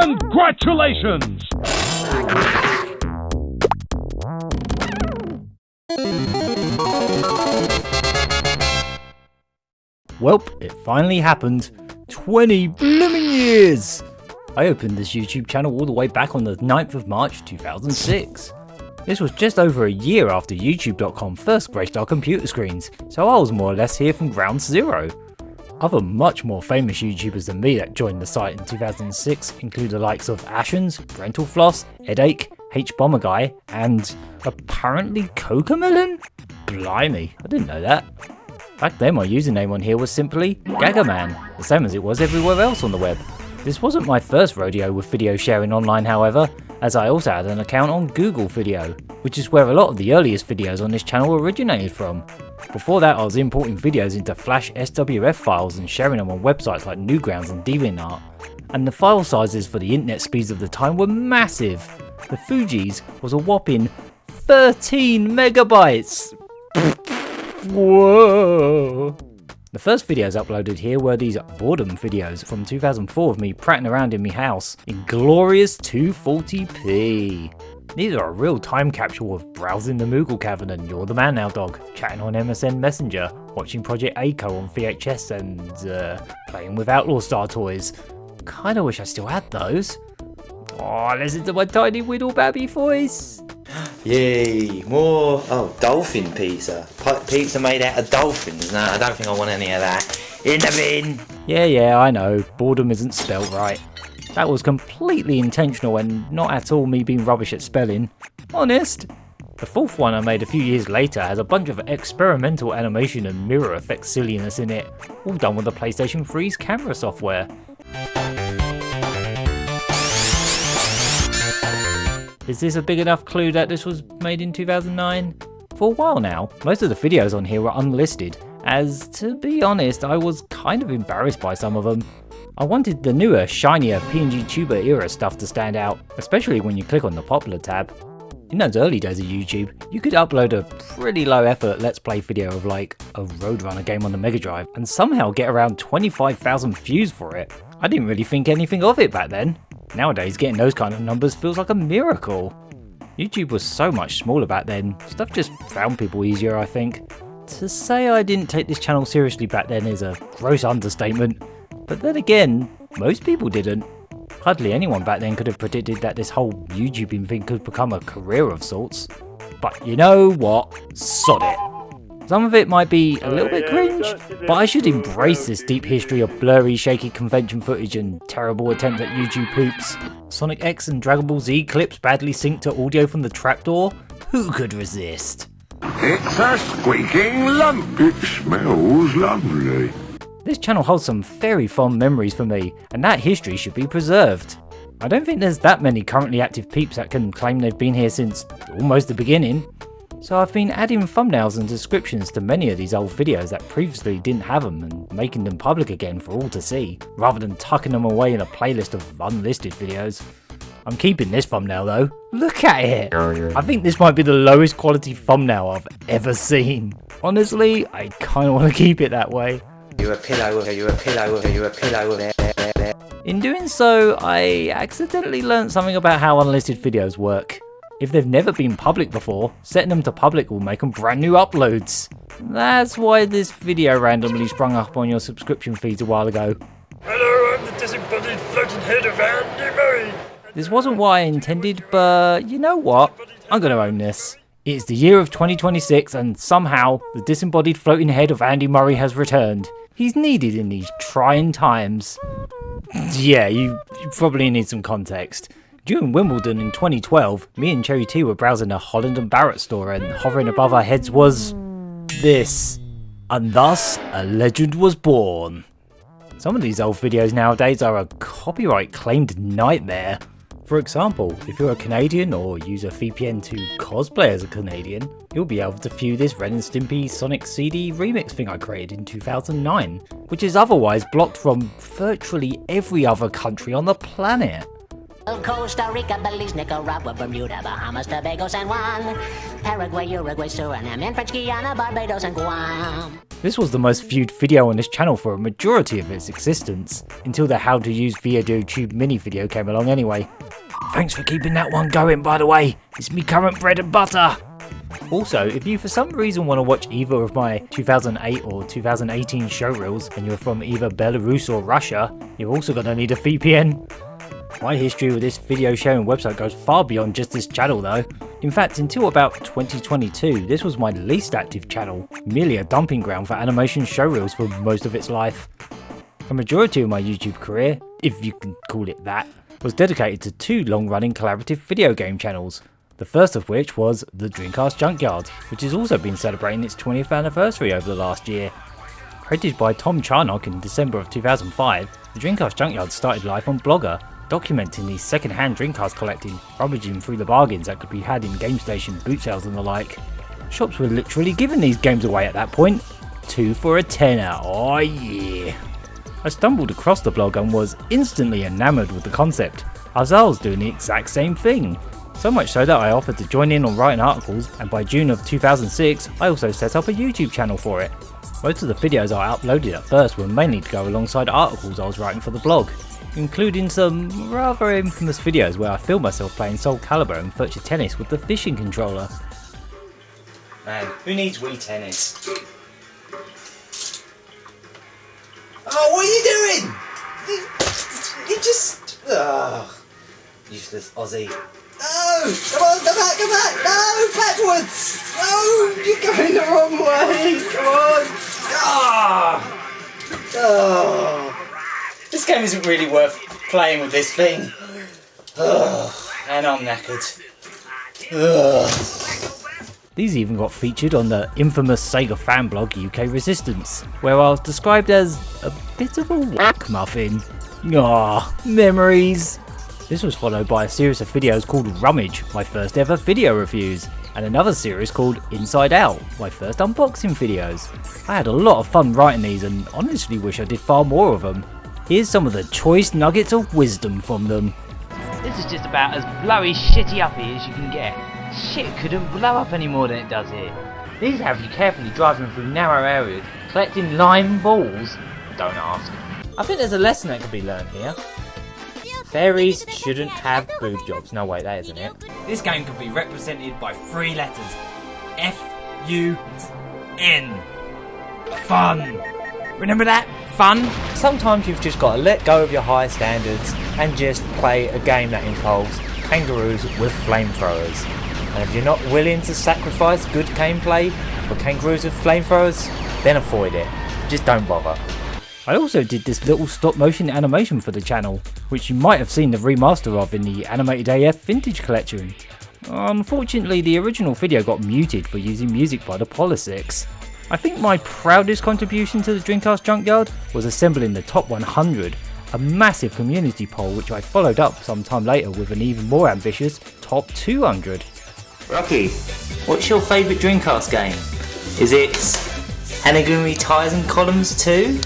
Congratulations! Welp, it finally happened. 20 blooming years! I opened this YouTube channel all the way back on the 9th of March 2006. This was just over a year after YouTube.com first graced our computer screens, so I was more or less here from ground zero. Other much more famous YouTubers than me that joined the site in 2006 include the likes of Ashens, Brental Floss, Headache, H-Bomber Guy, and apparently Cocomelon? Blimey, I didn't know that. Back then my username on here was simply Gagaman, the same as it was everywhere else on the web. This wasn't my first rodeo with video sharing online however, as I also had an account on Google Video, which is where a lot of the earliest videos on this channel originated from. Before that I was importing videos into Flash SWF files and sharing them on websites like Newgrounds and DeviantArt, and the file sizes for the internet speeds of the time were massive. The Fuji's was a whopping 13 megabytes! Whoa! The first videos uploaded here were these boredom videos from 2004 of me prattling around in my house in glorious 240p. These are a real time capsule of browsing the Moogle Cavern and You're the Man Now Dog, chatting on MSN Messenger, watching Project ACO on VHS and playing with Outlaw Star toys. Kinda wish I still had those. Oh, listen to my tiny Whittle Babby voice. Yay, more, dolphin pizza. Pizza made out of dolphins. No, I don't think I want any of that. In the bin! Yeah, I know, boredom isn't spelt right. That was completely intentional and not at all me being rubbish at spelling. Honest. The fourth one I made a few years later has a bunch of experimental animation and mirror effect silliness in it, all done with the PlayStation 3's camera software. Is this a big enough clue that this was made in 2009? For a while now, most of the videos on here were unlisted, as to be honest, I was kind of embarrassed by some of them. I wanted the newer, shinier pngtuber era stuff to stand out, especially when you click on the popular tab. In those early days of YouTube, you could upload a pretty low effort let's play video of like a Roadrunner game on the Mega Drive and somehow get around 25,000 views for it. I didn't really think anything of it back then. Nowadays, getting those kind of numbers feels like a miracle. YouTube was so much smaller back then, stuff just found people easier I think. To say I didn't take this channel seriously back then is a gross understatement, but then again, most people didn't. Hardly anyone back then could have predicted that this whole YouTubing thing could become a career of sorts. But you know what? Sod it. Some of it might be a little bit cringe, but I should embrace this deep history of blurry, shaky convention footage and terrible attempt at YouTube poops. Sonic X and Dragon Ball Z clips badly synced to audio from the trapdoor? Who could resist? It's a squeaking lump. It smells lovely. This channel holds some very fond memories for me, and that history should be preserved. I don't think there's that many currently active peeps that can claim they've been here since almost the beginning. So I've been adding thumbnails and descriptions to many of these old videos that previously didn't have them and making them public again for all to see, rather than tucking them away in a playlist of unlisted videos. I'm keeping this thumbnail though. Look at it! I think this might be the lowest quality thumbnail I've ever seen. Honestly, I kinda wanna keep it that way. You a pillow, you a pillow, you a pillow. In doing so, I accidentally learned something about how unlisted videos work. If they've never been public before, setting them to public will make them brand new uploads. That's why this video randomly sprung up on your subscription feeds a while ago. Hello, I'm the disembodied floating head of Andy Murray. This wasn't what I intended, but you know what? I'm gonna own this. It's the year of 2026 and somehow the disembodied floating head of Andy Murray has returned. He's needed in these trying times. Yeah, you probably need some context. During Wimbledon in 2012, me and Cherry T were browsing a Holland and Barrett store and hovering above our heads was this. And thus, a legend was born. Some of these old videos nowadays are a copyright claimed nightmare. For example, if you're a Canadian or use a VPN to cosplay as a Canadian, you'll be able to view this Ren and Stimpy Sonic CD remix thing I created in 2009, which is otherwise blocked from virtually every other country on the planet. Costa Rica, Belize, Nicaragua, Bermuda, Bahamas, Tobago, San Juan, Paraguay, Uruguay, Suriname, and French Guiana, Barbados, and Guam. This was the most viewed video on this channel for a majority of its existence, until the How to Use VideoTube mini video came along anyway. Thanks for keeping that one going, by the way. It's me current bread and butter. Also, if you for some reason want to watch either of my 2008 or 2018 showreels and you're from either Belarus or Russia, you're also going to need a VPN. My history with this video sharing website goes far beyond just this channel though. In fact, until about 2022, this was my least active channel, merely a dumping ground for animation showreels for most of its life. A majority of my YouTube career, if you can call it that, was dedicated to two long-running collaborative video game channels. The first of which was the Dreamcast Junkyard, which has also been celebrating its 20th anniversary over the last year. Created by Tom Charnock in December of 2005, the Dreamcast Junkyard started life on Blogger, documenting the second-hand Dreamcast collecting, rummaging through the bargains that could be had in game station boot sales and the like. Shops were literally giving these games away at that point. 2 for a tenner, oh yeah! I stumbled across the blog and was instantly enamoured with the concept, as I was doing the exact same thing. So much so that I offered to join in on writing articles, and by June of 2006 I also set up a YouTube channel for it. Most of the videos I uploaded at first were mainly to go alongside articles I was writing for the blog, including some rather infamous videos where I filmed myself playing Soul Calibur and virtual tennis with the fishing controller. Man, who needs Wii Tennis? Oh, what are you doing? You just... useless Aussie. No! Come on, come back! No! Backwards! No! You're going the wrong way! Come on! This game isn't really worth playing with this thing. And I'm knackered. These even got featured on the infamous Sega fan blog UK Resistance, where I was described as a bit of a whack muffin. Memories! This was followed by a series of videos called Rummage, my first ever video reviews, and another series called Inside Out, my first unboxing videos. I had a lot of fun writing these and honestly wish I did far more of them. Here's some of the choice nuggets of wisdom from them. This is just about as blowy shitty uppy as you can get. Shit couldn't blow up any more than it does here. These have you carefully driving through narrow areas, collecting lime balls. Don't ask. I think there's a lesson that could be learned here. Fairies shouldn't have boob jobs. No wait, that isn't it. This game could be represented by 3 letters. F-U-N. Fun. Remember that? Fun? Sometimes you've just got to let go of your high standards and just play a game that involves kangaroos with flamethrowers. And if you're not willing to sacrifice good gameplay for kangaroos with flamethrowers, then avoid it. Just don't bother. I also did this little stop motion animation for the channel, which you might have seen the remaster of in the Animated AF Vintage Collection. Unfortunately, the original video got muted for using music by the Polysix. I think my proudest contribution to the Dreamcast Junkyard was assembling the Top 100, a massive community poll which I followed up sometime later with an even more ambitious Top 200. Rocky, what's your favourite Dreamcast game? Is it Hanagumi Tires and Columns 2?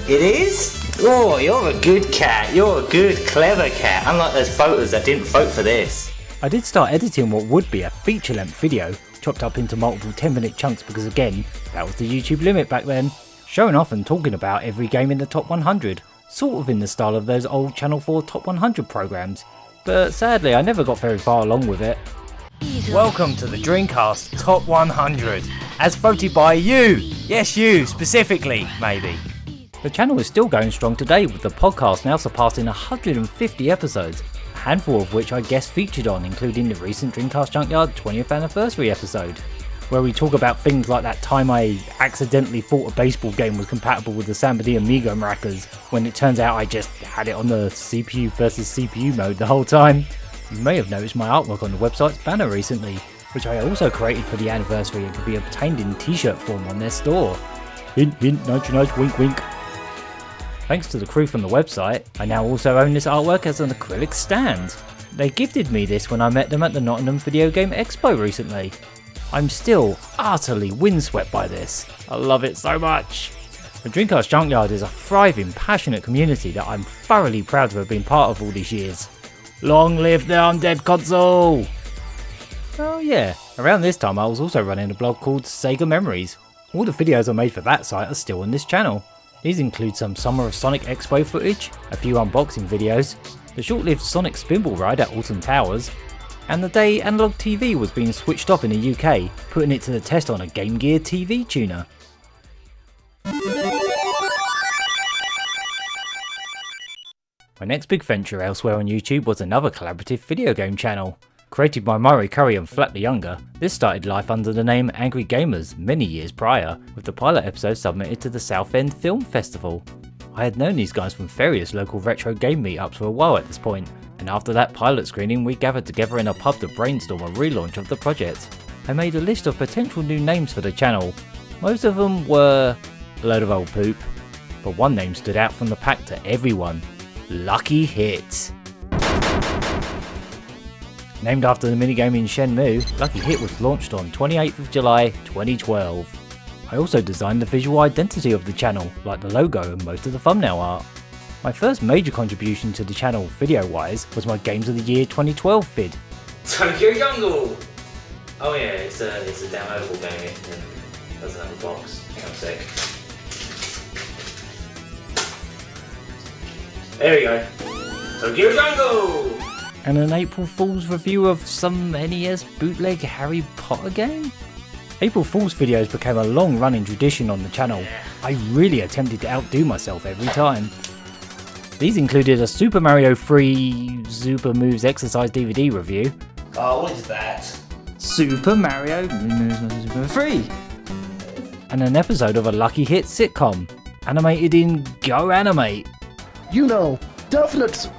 It is? Oh, you're a good cat. You're a good, clever cat. Unlike those voters that didn't vote for this. I did start editing what would be a feature-length video, chopped up into multiple 10-minute chunks because again, that was the YouTube limit back then. Showing off and talking about every game in the Top 100, sort of in the style of those old Channel 4 Top 100 programs. But sadly, I never got very far along with it. Welcome to the Dreamcast Top 100, as voted by you! Yes, you, specifically, maybe. The channel is still going strong today, with the podcast now surpassing 150 episodes, a handful of which I guest featured on, including the recent Dreamcast Junkyard 20th anniversary episode, where we talk about things like that time I accidentally thought a baseball game was compatible with the Samba de Amigo maracas, when it turns out I just had it on the CPU versus CPU mode the whole time. You may have noticed my artwork on the website's banner recently, which I also created for the anniversary and can be obtained in t-shirt form on their store. Hint hint, nudge nudge, wink wink. Thanks to the crew from the website, I now also own this artwork as an acrylic stand. They gifted me this when I met them at the Nottingham Video Game Expo recently. I'm still utterly windswept by this. I love it so much. The Dreamcast Junkyard is a thriving, passionate community that I'm thoroughly proud to have been part of all these years. Long live the undead console! Oh yeah, around this time I was also running a blog called Sega Memories. All the videos I made for that site are still on this channel. These include some Summer of Sonic Expo footage, a few unboxing videos, the short-lived Sonic Spinball ride at Alton Towers, and the day analog TV was being switched off in the UK, putting it to the test on a Game Gear TV tuner. My next big venture elsewhere on YouTube was another collaborative video game channel. Created by Murray Curry and Flat the Younger, this started life under the name Angry Gamers many years prior, with the pilot episode submitted to the Southend Film Festival. I had known these guys from various local retro game meetups for a while at this point, and after that pilot screening we gathered together in a pub to brainstorm a relaunch of the project. I made a list of potential new names for the channel. Most of them were a load of old poop, but one name stood out from the pack to everyone: Lucky Hit. Named after the minigame in Shenmue, Lucky Hit was launched on 28th of July 2012. I also designed the visual identity of the channel, like the logo and most of the thumbnail art. My first major contribution to the channel video-wise was my Games of the Year 2012 vid. Tokyo Jungle! Oh yeah, it's a downloadable game, it doesn't have a box. Hang on a sec. There we go. Tokyo Jungle! And an April Fool's review of some NES bootleg Harry Potter game? April Fool's videos became a long-running tradition on the channel. I really attempted to outdo myself every time. These included a Super Mario 3 Super Moves Exercise DVD review. Oh, what is that? Super Mario 3! And an episode of a Lucky Hit sitcom, animated in Go Animate. You know, definite.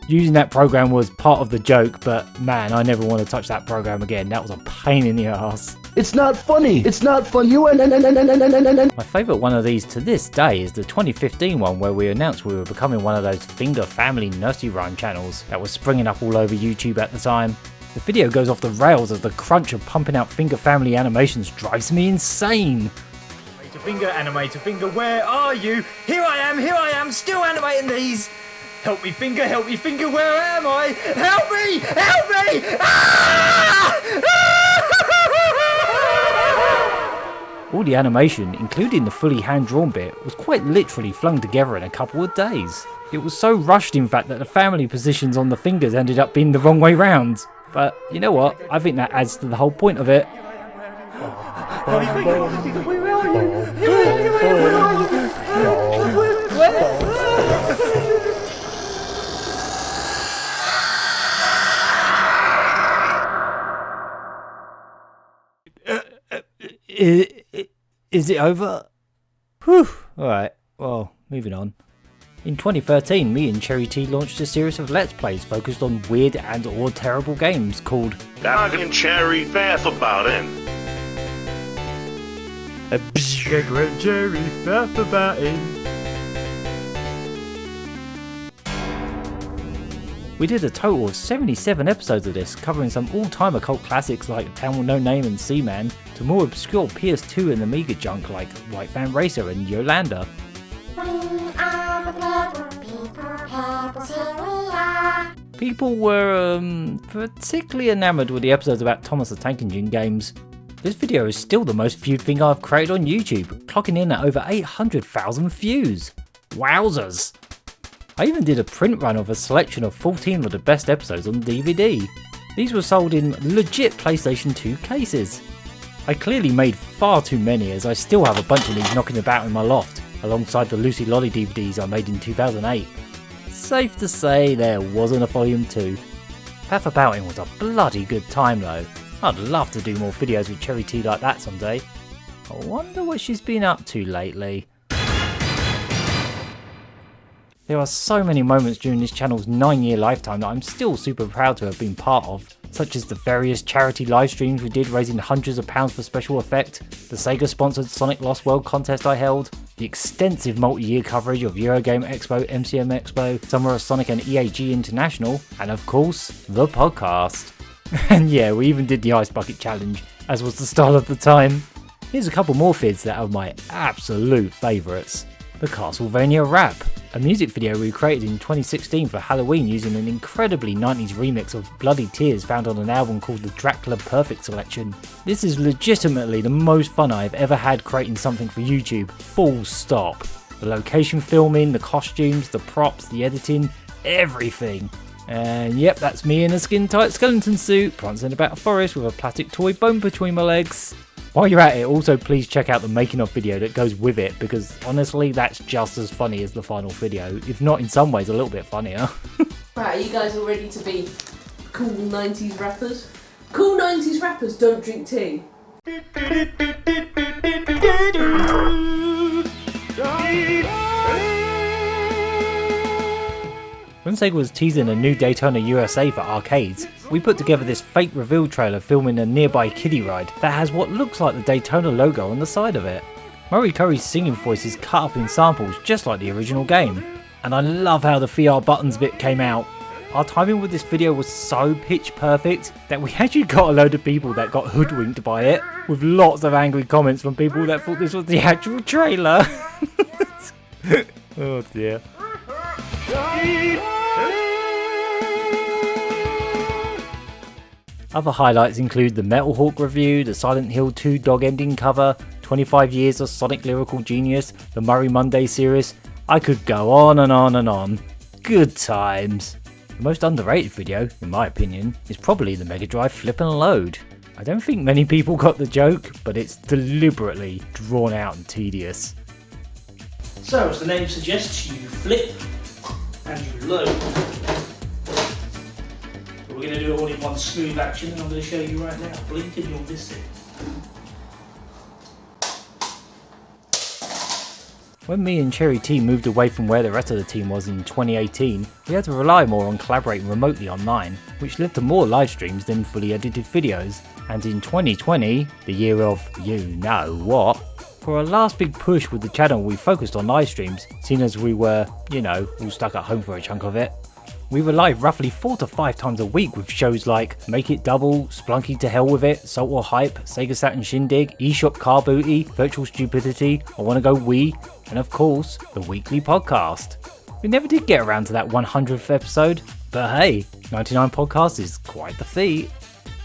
Using that program was part of the joke, but man, I never want to touch that program again. That was a pain in the ass. It's not funny. It's not fun. My favourite one of these to this day is the 2015 one where we announced we were becoming one of those finger family nursery rhyme channels that was springing up all over YouTube at the time. The video goes off the rails as the crunch of pumping out finger family animations drives me insane. Animator finger, where are you? Here I am, still animating these! Help me finger, where am I? Help me! Ah! All the animation, including the fully hand-drawn bit, was quite literally flung together in a couple of days. It was so rushed in fact that the family positions on the fingers ended up being the wrong way round. But you know what, I think that adds to the whole point of it. Is it over? Whew. Alright, well, moving on. In 2013, me and Cherry T launched a series of Let's Plays focused on weird and or terrible games called Gaga and Cherry Faff about it. Gaga and Cherry Faff about it. We did a total of 77 episodes of this, covering some all-time occult classics like Town with No Name and Seaman, to more obscure PS2 and Amiga junk like White Fan Racer and Yolanda. People were particularly enamoured with the episodes about Thomas the Tank Engine games. This video is still the most viewed thing I've created on YouTube, clocking in at over 800,000 views. Wowzers! I even did a print run of a selection of 14 of the best episodes on DVD. These were sold in legit PlayStation 2 cases. I clearly made far too many, as I still have a bunch of these knocking about in my loft, alongside the Lucy Lolly DVDs I made in 2008. Safe to say there wasn't a volume 2. Faff Abouting was a bloody good time though. I'd love to do more videos with Cherry T like that someday. I wonder what she's been up to lately. There are so many moments during this channel's 9-year lifetime that I'm still super proud to have been part of, such as the various charity live streams we did raising hundreds of pounds for special effect, the Sega sponsored Sonic Lost World contest I held, the extensive multi-year coverage of Eurogame Expo, MCM Expo, Summer of Sonic and EAG International, and of course, the podcast. And yeah, we even did the Ice Bucket Challenge, as was the style of the time. Here's a couple more vids that are my absolute favourites. The Castlevania rap, a music video we created in 2016 for Halloween using an incredibly 90s remix of Bloody Tears found on an album called the Dracula Perfect Selection. This is legitimately the most fun I've ever had creating something for YouTube, full stop. The location filming, the costumes, the props, the editing, everything. And yep, that's me in a skin-tight skeleton suit, prancing about a forest with a plastic toy bone between my legs. While you're at it, also please check out the making of video that goes with it, because honestly that's just as funny as the final video, if not in some ways a little bit funnier. Right, are you guys all ready to be cool 90s rappers? Cool 90s rappers don't drink tea. When Sega was teasing a new Daytona USA for arcades, we put together this fake reveal trailer filming a nearby kiddie ride that has what looks like the Daytona logo on the side of it. Murray Curry's singing voice is cut up in samples just like the original game, and I love how the VR buttons bit came out. Our timing with this video was so pitch perfect that we actually got a load of people that got hoodwinked by it, with lots of angry comments from people that thought this was the actual trailer. Oh dear. Other highlights include the Metal Hawk review, the Silent Hill 2 dog ending cover, 25 years of Sonic Lyrical Genius, the Murray Monday series. I could go on and on and on. Good times. The most underrated video, in my opinion, is probably the Mega Drive Flip and Load. I don't think many people got the joke, but it's deliberately drawn out and tedious. So, as the name suggests, you flip and you load. But we're going to do it all in one smooth action, and I'm going to show you right now. Blink and you'll miss it. When me and Cherry T moved away from where the rest of the team was in 2018, we had to rely more on collaborating remotely online, which led to more live streams than fully edited videos. And in 2020, the year of you know what, for our last big push with the channel we focused on live streams, seeing as we were, all stuck at home for a chunk of it. We were live roughly 4 to 5 times a week with shows like Make It Double, Splunky to Hell With It, Salt or Hype, Sega Saturn Shindig, eShop Car Booty, Virtual Stupidity, I Wanna Go Wii, and of course, the weekly podcast. We never did get around to that 100th episode, but hey, 99 podcasts is quite the feat.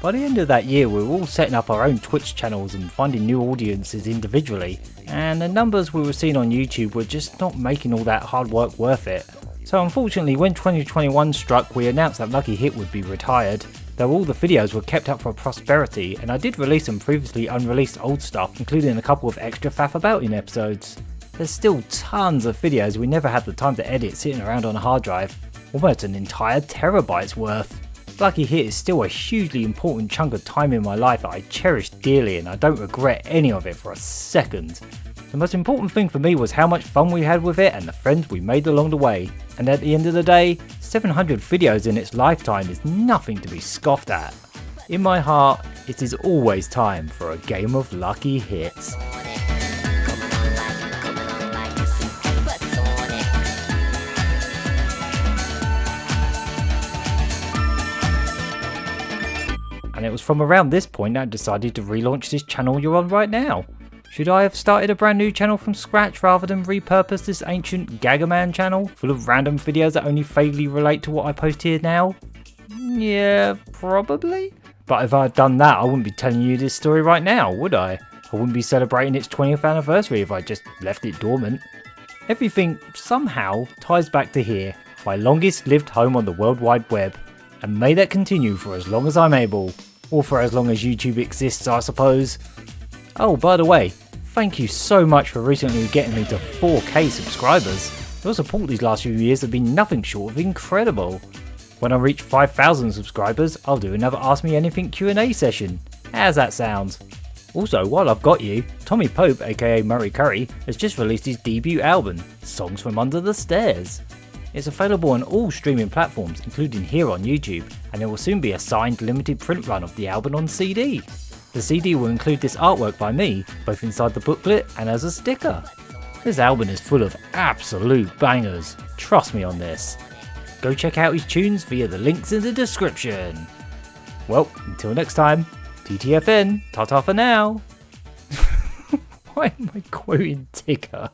By the end of that year, we were all setting up our own Twitch channels and finding new audiences individually, and the numbers we were seeing on YouTube were just not making all that hard work worth it. So unfortunately, when 2021 struck, we announced that Lucky Hit would be retired, though all the videos were kept up for prosperity, and I did release some previously unreleased old stuff, including a couple of extra Faff Abouting episodes. There's still tons of videos we never had the time to edit sitting around on a hard drive, almost an entire terabyte's worth. Lucky Hit is still a hugely important chunk of time in my life that I cherish dearly, and I don't regret any of it for a second. The most important thing for me was how much fun we had with it and the friends we made along the way. And at the end of the day, 700 videos in its lifetime is nothing to be scoffed at. In my heart, it is always time for a game of Lucky Hits. And it was from around this point that I decided to relaunch this channel you're on right now. Should I have started a brand new channel from scratch rather than repurpose this ancient Gagaman channel full of random videos that only vaguely relate to what I post here now? Yeah, probably. But if I had done that, I wouldn't be telling you this story right now, would I? I wouldn't be celebrating its 20th anniversary if I just left it dormant. Everything somehow ties back to here, my longest lived home on the World Wide Web. And may that continue for as long as I'm able. Or for as long as YouTube exists, I suppose. Oh, by the way, thank you so much for recently getting me to 4K subscribers. Your support these last few years have been nothing short of incredible. When I reach 5,000 subscribers, I'll do another Ask Me Anything Q&A session. How's that sound? Also, while I've got you, Tommy Pope, aka Murray Curry, has just released his debut album, Songs From Under the Stairs. It's available on all streaming platforms, including here on YouTube, and there will soon be a signed limited print run of the album on CD. The CD will include this artwork by me, both inside the booklet and as a sticker. This album is full of absolute bangers, trust me on this. Go check out his tunes via the links in the description. Well, until next time, TTFN, ta-ta for now. Why am I quoting Tigger?